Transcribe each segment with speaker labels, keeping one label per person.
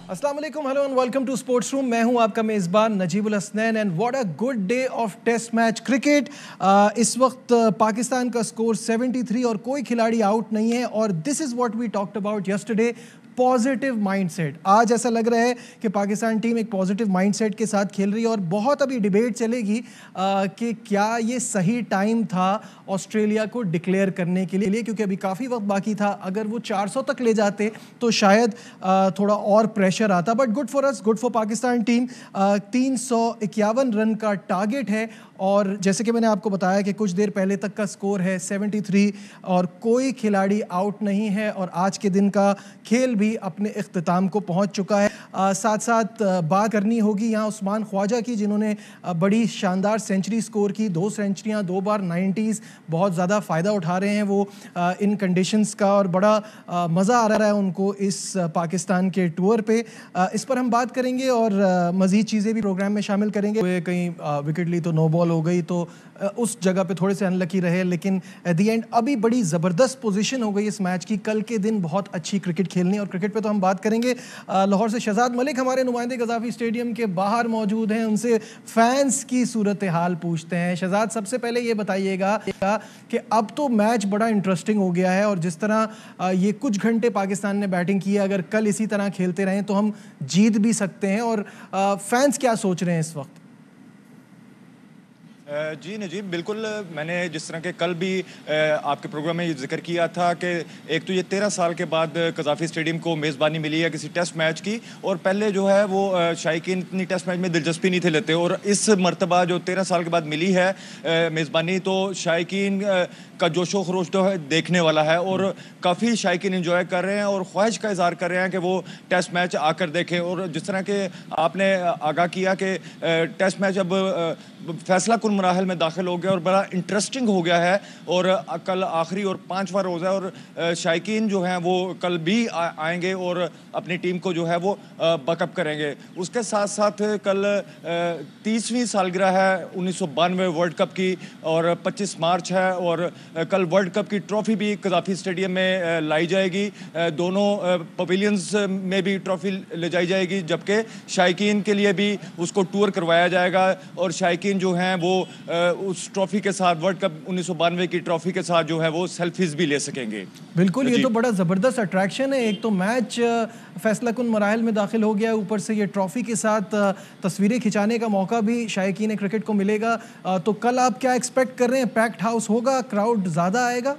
Speaker 1: अस्सलाम वालेकुम, hello and welcome to sports room. मैं हूं आपका मेज़बान Najibul Hasnain and what a good day of test match cricket. इस वक्त पाकिस्तान का स्कोर 73 और कोई खिलाड़ी आउट नहीं है और this is what we talked about yesterday, positive mindset. आज ऐसा लग रहा है कि पाकिस्तान टीम एक पॉजिटिव माइंडसेट के साथ खेल रही है और बहुत अभी डिबेट चलेगी कि क्या ये सही टाइम था ऑस्ट्रेलिया को डिक्लेयर करने के लिए, क्योंकि अभी काफ़ी वक्त बाकी था। अगर वो 400 तक ले जाते तो शायद थोड़ा और प्रेशर आता, but good for us, good for Pakistan team. 351 run का टारगेट है और जैसे कि मैंने आपको बताया कि कुछ देर पहले तक का स्कोर है 73 और कोई खिलाड़ी आउट नहीं है और आज के दिन का खेल भी अपने इख्तिताम को पहुंच चुका है। साथ साथ बात करनी होगी यहाँ उस्मान ख्वाजा की, जिन्होंने बड़ी शानदार सेंचुरी स्कोर की, 2 सेंचुरियाँ, 2 बार 90s। बहुत ज़्यादा फ़ायदा उठा रहे हैं वो इन कंडीशंस का और बड़ा मज़ा आ रहा है उनको इस पाकिस्तान के टूर पे। इस पर हम बात करेंगे और मज़ीद चीज़ें भी प्रोग्राम में शामिल करेंगे। कहीं विकेट ली तो नो बॉल हो गई तो उस जगह पे थोड़े से अनलकी रहे, लेकिन एट द एंड अभी बड़ी ज़बरदस्त पोजीशन हो गई इस मैच की। कल के दिन बहुत अच्छी क्रिकेट खेलनी और क्रिकेट पे तो हम बात करेंगे। लाहौर से शहजाद मलिक हमारे नुमाइंदे गज़ाफ़ी स्टेडियम के बाहर मौजूद हैं, उनसे फैंस की सूरत हाल पूछते हैं। शहजाद, सबसे पहले ये बताइएगा कि अब तो मैच बड़ा इंटरेस्टिंग हो गया है और जिस तरह ये कुछ घंटे पाकिस्तान ने बैटिंग की है, अगर कल इसी तरह खेलते रहें तो हम जीत भी सकते हैं, और फैंस क्या सोच रहे हैं इस वक्त?
Speaker 2: जी नजीब, बिल्कुल। मैंने जिस तरह के कल भी आपके प्रोग्राम में जिक्र किया था कि एक तो ये 13 साल के बाद कज़ाफ़ी स्टेडियम को मेज़बानी मिली है किसी टेस्ट मैच की, और पहले जो है वो शायकीन इतनी टेस्ट मैच में दिलचस्पी नहीं थे लेते, और इस मरतबा जो 13 साल के बाद मिली है मेज़बानी, तो शायकीन का जोशो खरोश तो है देखने वाला है और काफ़ी शायकीन इंजॉय कर रहे हैं और ख्वाहिश का इज़हार कर रहे हैं कि वो टेस्ट मैच आकर देखें। और जिस तरह के आपने आगाह किया कि टेस्ट मैच अब फैसला कुन मराहल में दाखिल हो गया और बड़ा इंटरेस्टिंग हो गया है, और कल आखिरी और 5वां रोज़ है और शायकीन जो हैं वो कल भी आएंगे और अपनी टीम को जो है वो बकअप करेंगे। उसके साथ साथ कल 30वीं सालगिरह है 1992 वर्ल्ड कप की और 25 मार्च है, और कल वर्ल्ड कप की ट्रॉफी भी कज़ाफ़ी स्टेडियम में लाई जाएगी। दोनों पवेलियंस में भी ट्रॉफी ले जाई जाएगी, जबकि शायकीन के लिए भी उसको टूर करवाया जाएगा और शायकीन जो हैं वो उस ट्रॉफी के साथ, वर्ल्ड कप 1992 की ट्रॉफी के साथ जो है वो सेल्फीज भी ले सकेंगे।
Speaker 1: बिल्कुल, ये तो बड़ा ज़बरदस्त अट्रैक्शन है। एक तो मैच फैसला कुन मराहल में दाखिल हो गया है, ऊपर से ये ट्रॉफी के साथ तस्वीरें खिंचाने का मौका भी शायकीन क्रिकेट को मिलेगा। तो कल आप क्या एक्सपेक्ट कर रहे हैं? पैक्ड हाउस होगा, क्राउड ज़्यादा आएगा?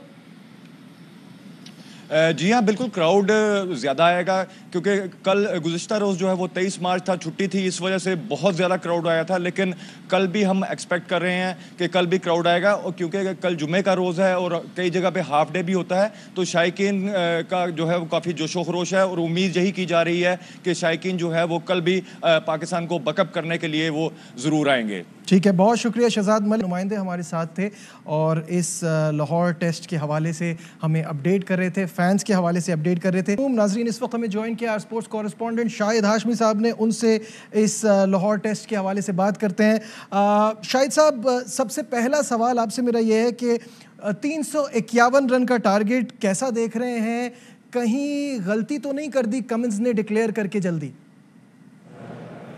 Speaker 2: जी हाँ, बिल्कुल क्राउड ज़्यादा आएगा, क्योंकि कल गुज़िश्ता रोज़ जो है वो 23 मार्च था, छुट्टी थी, इस वजह से बहुत ज़्यादा क्राउड आया था, लेकिन कल भी हम एक्सपेक्ट कर रहे हैं कि कल भी क्राउड आएगा, और क्योंकि कल जुमे का रोज़ है और कई जगह पे हाफ डे भी होता है, तो शायकीन का जो है वो काफ़ी जोशो खरोश है और उम्मीद यही की जा रही है कि शायकीन जो है वो कल भी पाकिस्तान को बकअप करने के लिए वो ज़रूर आएंगे।
Speaker 1: ठीक है, बहुत शुक्रिया शहजाद मलिक, नुमाइंदे हमारे साथ थे और इस लाहौर टेस्ट के हवाले से हमें अपडेट कर रहे थे, फैंस के हवाले से अपडेट कर रहे थे। नाजरीन, इस वक्त हमें ज्वाइन किया स्पोर्ट्स कॉरेस्पॉन्डेंट शाहिद हाशमी साहब ने, उनसे इस लाहौर टेस्ट के हवाले से बात करते हैं। शाहिद साहब, सबसे पहला सवाल आपसे मेरा ये है कि 351 रन का टारगेट कैसा देख रहे हैं? कहीं गलती तो नहीं कर दी कमिंस ने डिक्लेयर करके जल्दी?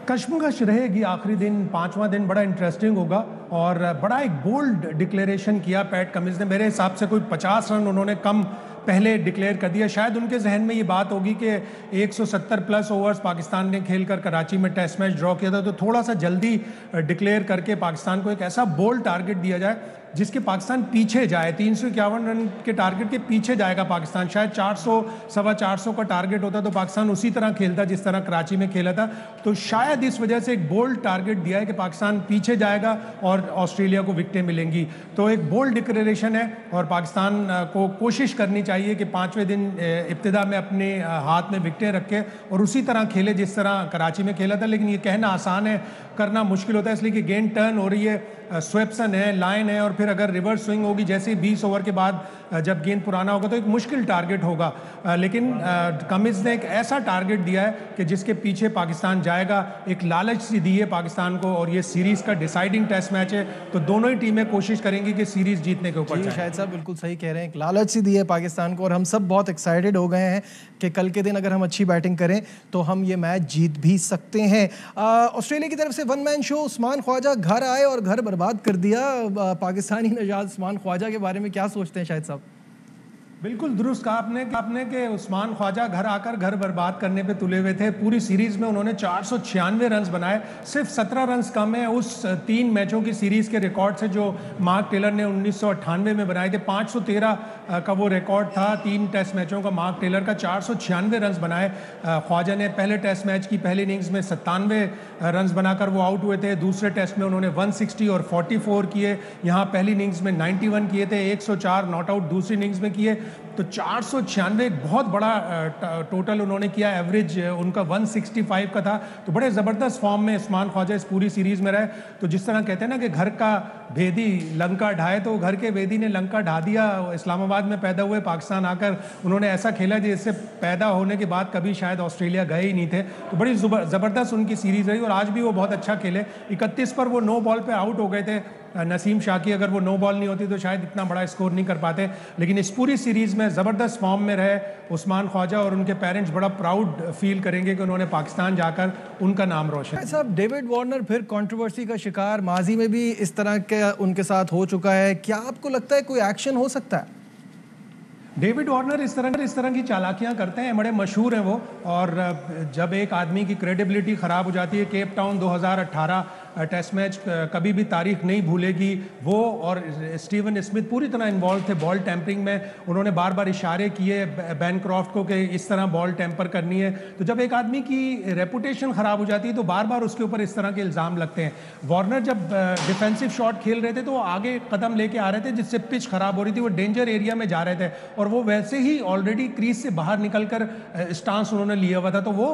Speaker 3: कश्मकश रहेगी, आखिरी दिन 5वां दिन बड़ा इंटरेस्टिंग होगा और बड़ा एक बोल्ड डिक्लेरेशन किया पैट कमिंस ने। मेरे हिसाब से कोई 50 रन उन्होंने कम पहले डिक्लेयर कर दिया। शायद उनके जहन में ये बात होगी कि 170 प्लस ओवर्स पाकिस्तान ने खेलकर कराची में टेस्ट मैच ड्रॉ किया था, तो थोड़ा सा जल्दी डिक्लेयर करके पाकिस्तान को एक ऐसा बोल्ड टारगेट दिया जाए जिसके पाकिस्तान पीछे जाए। 351 रन के टारगेट के पीछे जाएगा पाकिस्तान। शायद 400 सवा 400 का टारगेट होता तो पाकिस्तान उसी तरह खेलता जिस तरह कराची में खेला था। तो शायद इस वजह से एक बोल्ड टारगेट दिया है कि पाकिस्तान पीछे जाएगा और ऑस्ट्रेलिया को विकेटें मिलेंगी। तो एक बोल्ड डिक्लेरेशन है और पाकिस्तान को कोशिश करनी चाहिए कि 5वें दिन इब्तिदा में अपने हाथ में विकेटें रखे और उसी तरह खेले जिस तरह कराची में खेला था। लेकिन ये कहना आसान है, करना मुश्किल होता है, इसलिए कि गेंद टर्न हो रही है, स्वेप्सन है, लाइन है, और फिर अगर रिवर्स स्विंग होगी जैसे 20 ओवर के बाद जब गेंद पुराना होगा तो एक मुश्किल टारगेट होगा। लेकिन कमिंस ने एक ऐसा टारगेट दिया है कि जिसके पीछे पाकिस्तान जाएगा, एक लालच सी दी है पाकिस्तान को, और ये सीरीज़ का डिसाइडिंग टेस्ट मैच है, तो दोनों ही टीमें कोशिश करेंगी कि सीरीज़ जीतने के ऊपर जाए।
Speaker 1: शायद साहब बिल्कुल सही कह रहे हैं, एक लालच सी दी है पाकिस्तान को, और हम सब बहुत एक्साइटेड हो गए हैं कि कल के दिन अगर हम अच्छी बैटिंग करें तो हम ये मैच जीत भी सकते हैं। ऑस्ट्रेलिया की तरफ से one man show, Usman Khawaja घर आए और घर बर्बाद कर दिया। पाकिस्तानी नजाद उस्मान ख्वाजा के बारे में क्या सोचते हैं शाहिद साहब?
Speaker 3: बिल्कुल दुरुस्त कहा आपने कि उस्मान ख्वाजा घर आकर घर बर्बाद करने पे तुले हुए थे। पूरी सीरीज़ में उन्होंने 496 रन्स बनाए, सिर्फ 17 रन्स कम है उस 3 मैचों की सीरीज़ के रिकॉर्ड से जो मार्क टेलर ने 1998 में बनाए थे। 513 का वो रिकॉर्ड था 3 टेस्ट मैचों का मार्क टेलर का। 496 रन्स बनाए ख्वाजा ने। पहले टेस्ट मैच की पहली इनिंग्स में 97 रन्स बनाकर वो आउट हुए थे। दूसरे टेस्ट में उन्होंने 160 और 44 किए। यहाँ पहली इनिंग्स में 91 किए थे, 104 नॉट आउट दूसरी इनिंग्स में किए। तो 496 एक बहुत बड़ा टोटल उन्होंने किया। एवरेज उनका 165 का था। तो बड़े ज़बरदस्त फॉर्म में उस्मान ख्वाजा इस पूरी सीरीज़ में रहे। तो जिस तरह कहते हैं ना कि घर का भेदी लंका ढाए, तो घर के भेदी ने लंका ढा दिया। इस्लामाबाद में पैदा हुए, पाकिस्तान आकर उन्होंने ऐसा खेला जिससे पैदा होने के बाद कभी शायद ऑस्ट्रेलिया गए ही नहीं थे। तो बड़ी ज़बरदस्त उनकी सीरीज़ रही और आज भी वो बहुत अच्छा खेले। 31 पर वो 9 बॉल पर आउट हो गए थे। नसीम शाह की अगर वो 9 बॉल नहीं होती तो शायद इतना बड़ा स्कोर नहीं कर पाते। लेकिन इस पूरी सीरीज़ में ज़बरदस्त फॉर्म में रहे उस्मान ख्वाजा, और उनके पेरेंट्स बड़ा प्राउड फील करेंगे कि उन्होंने पाकिस्तान जाकर उनका नाम रोशन।
Speaker 1: साहब, डेविड वार्नर फिर कंट्रोवर्सी का शिकार, माजी में भी इस तरह के उनके साथ हो चुका है। क्या आपको लगता है कोई एक्शन हो सकता है?
Speaker 3: डेविड वार्नर इस तरह की चालाकियां करते हैं, बड़े मशहूर हैं वो। और जब एक आदमी की क्रेडिबिलिटी ख़राब हो जाती है, केप टाउन 2018 टेस्ट मैच कभी भी तारीख नहीं भूलेगी। वो और स्टीवन स्मिथ पूरी तरह इन्वॉल्व थे बॉल टैंपरिंग में। उन्होंने बार बार इशारे किए बैनक्रॉफ्ट को कि इस तरह बॉल टैंपर करनी है। तो जब एक आदमी की रेपुटेशन ख़राब हो जाती है तो बार बार उसके ऊपर इस तरह के इल्ज़ाम लगते हैं। वार्नर जब डिफेंसिव शॉट खेल रहे थे तो वो आगे कदम लेके आ रहे थे जिससे पिच ख़राब हो रही थी, वो डेंजर एरिया में जा रहे थे, और वो वैसे ही ऑलरेडी क्रीज से बाहर निकलकर स्टांस उन्होंने लिया हुआ था। तो वो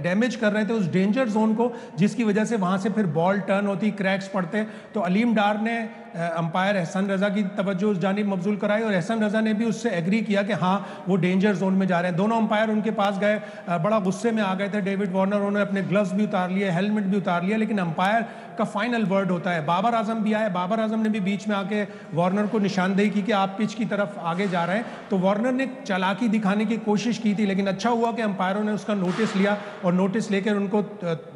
Speaker 3: डैमेज कर रहे थे उस डेंजर जोन को, जिसकी वजह से वहाँ से फिर बॉल टर्न होती, क्रैक्स पड़ते। तो अलीम डार ने अंपायर एहसन रजा की तवज्जो उस जानिब मबजूल कराई, और एहसन रजा ने भी उससे एग्री किया कि हाँ वो डेंजर जोन में जा रहे हैं। दोनों अंपायर उनके पास गए, बड़ा गुस्से में आ गए थे डेविड वार्नर। उन्होंने अपने ग्लव्स भी उतार लिए, हेलमेट भी उतार लिया, लेकिन अंपायर का फाइनल वर्ड होता है। बाबर आजम भी आए, बाबर आजम ने भी बीच में आके वार्नर को निशानदेही की कि आप पिच की तरफ आगे जा रहे हैं। तो वार्नर ने चालाकी दिखाने की कोशिश की थी, लेकिन अच्छा हुआ कि अंपायरों ने उसका नोटिस लिया और नोटिस लेकर उनको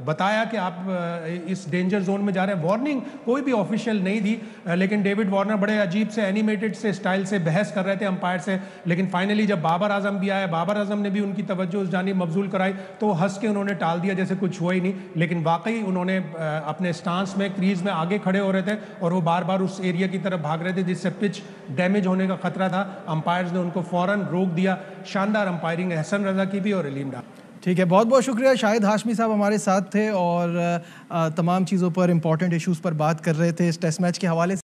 Speaker 3: बताया कि आप इस डेंजर जोन में जा रहे हैं। वार्निंग कोई भी ऑफिशियल नहीं दी, लेकिन डेविड वार्नर बड़े अजीब से एनिमेटेड से स्टाइल से बहस कर रहे थे अंपायर से। लेकिन फाइनली जब बाबर आजम भी आए, बाबर आजम ने भी उनकी तवज्जो उस जानिब मबजूल कराई, तो हंस के उन्होंने टाल दिया जैसे कुछ हुआ ही नहीं। लेकिन वाकई उन्होंने अपने स्टांस में क्रीज में आगे खड़े हो रहे थे और वो बार बार उस एरिया की तरफ भाग रहे थे जिससे पिच डैमेज होने का खतरा था। अंपायर्स ने उनको फौरन रोक दिया। शानदार अंपायरिंग एहसन रजा की भी और अलीम डार।
Speaker 1: ठीक है, बहुत बहुत शुक्रिया। शाहिद हाशमी साहब हमारे साथ थे और तमाम चीज़ों पर, इंपॉर्टेंट इश्यूज़ पर बात कर रहे थे इस टेस्ट मैच के हवाले से।